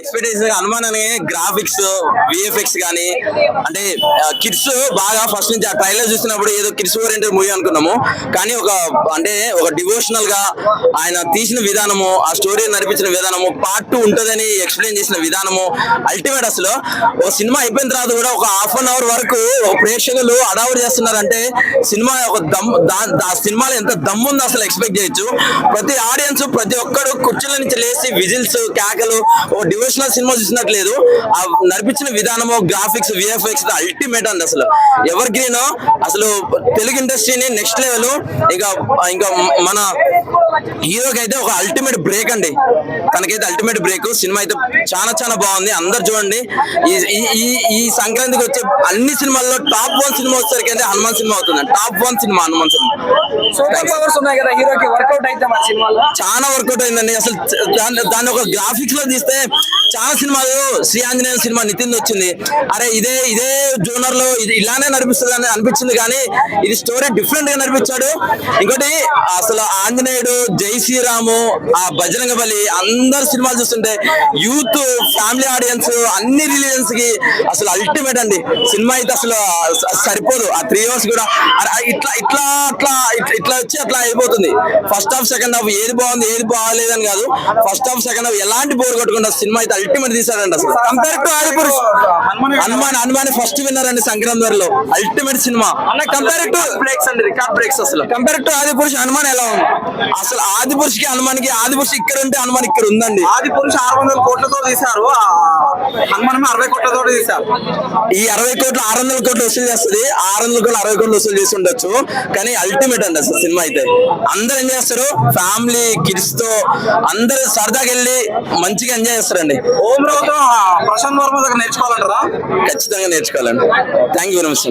Expectation Hanuman అనే graphics VFX కానీ అంటే కిడ్స్ బాగా ఫస్ట్ నుంచి ఆ ట్రైలర్ చూసినప్పుడు ఏదో కిడ్స్ ఓరియంటెడ్ మూవీ అనుకున్నాము. కానీ ఒక డివోషనల్ గా ఆయన తీసిన విధానము, ఆ స్టోరీ నడిపించిన విధానము, పార్ట్ 2 ఉంటుందని ఎక్స్ప్లెయిన్ చేసిన విధానము అల్టిమేట్. అసలు ఒక సినిమా అయిపోయిన తర్వాత కూడా ఒక ½ అవర్ వరకు ప్రేక్షకులు అడావుడు చేస్తున్నారంటే సినిమా ఒక సినిమాలో ఎంత దమ్ము ఉందో అసలు ఎక్స్పెక్ట్ చేయొచ్చు. ప్రతి ఆడియన్స్ ప్రతి ఒక్కడు కుర్చీల నుంచి లేచి విజిల్స్ కేకలు ఒక డివోషనల్ సినిమా చూసినట్లేదు. ఆ నడిపించిన విధానము, గ్రాఫిక్స్, విఎఫ్ఎక్స్ అల్టిమేట్ అండి. అసలు ఎవర్ గ్రీన్ అసలు తెలుగు ఇండస్ట్రీని నెక్స్ట్ లెవెల్. ఇంకా మన హీరోకి అయితే ఒక అల్టిమేట్ బ్రేక్ అండి. తనకైతే అల్టిమేట్ బ్రేక్. సినిమా అయితే చాలా చాలా బాగుంది. అందరు చూడండి. ఈ సంక్రాంతికి వచ్చే అన్ని సినిమాల్లో టాప్ 1 సినిమా వచ్చేసరికి అయితే హనుమాన్ సినిమా అవుతుంది. Top 1 cinema Hanuman cinema. Super powers ఉన్నాయి కదా హీరోకి, వర్కౌట్ అయితే మన సినిమాలో చాలా వర్కౌట్ అయిందండి. అసలు దాన్ని ఒక గ్రాఫిక్స్ లో తీస్తే చాలా సినిమాలు శ్రీ ఆంజనేయ సినిమా నితిన్ వచ్చింది, అరే ఇదే జోనర్ లో ఇది ఇలానే నడిపిస్తుంది అని అనిపించింది. కానీ ఇది స్టోరీ డిఫరెంట్ గా నడిపించాడు. ఇంకోటి అసలు ఆంజనేయుడు, జై శ్రీరాము, ఆ బజరంగ బలి అందరు సినిమాలు చూస్తుంటే యూత్ ఫ్యామిలీ ఆడియన్స్ అన్ని రిలీజన్స్ కి అసలు అల్టిమేట్ అండి. సినిమా అయితే అసలు సరిపోదు. ఆ 3 hours కూడా ఇట్లా ఇట్లా అట్లా ఇట్లా వచ్చి అట్లా అయిపోతుంది. ఫస్ట్ హాఫ్ సెకండ్ హాఫ్ ఏది బాగుంది ఏది బాగాలేదని కాదు, ఫస్ట్ హాఫ్ సెకండ్ హాఫ్ ఎలాంటి బోర్ కొట్టకుండా సినిమా అయితే అల్టిమేట్ తీసాడండి. అసలు compare to Adipurush Hanuman first winner అండి సంక్రాంతిలో. అల్టిమేట్ సినిమా అన్న. కంపేర్ టు బ్రేక్స్ అండి, రికార్డ్ బ్రేక్స్. అసలు కంపేర్ టు ఆదిపురుష్ హనుమాన్ ఎలా ఉంది? అసలు ఆదిపురుష్ కి హనుమాన్ కి, ఆదిపురుష్ ఇక్కడ ఉంటే హనుమాన్ ఇక్కడ ఉందండి. ఆదిపురుష్ 600 కోట్లతో తీశారు, హనుమాన్ 60 కోట్లతో తీశారు. ఈ 60 కోట్లు 600 కోట్లు వసూలు చేస్తుంది. 600 కోట్లు 60 కోట్లు వసూలు చేసి ఉండొచ్చు. కానీ అల్టిమేట్ అండి అసలు సినిమా అయితే. అందరు ఎంజాయ్ చేస్తారు. ఫ్యామిలీ కిడ్స్ తో అందరు సరదాగా వెళ్ళి మంచిగా ఎంజాయ్ చేస్తారండి. ఓం రావుతో ప్రశాంత్ వర్మ దగ్గర నేర్చుకోవాలంటారా? ఖచ్చితంగా నేర్చుకోవాలండి. Thank you very much.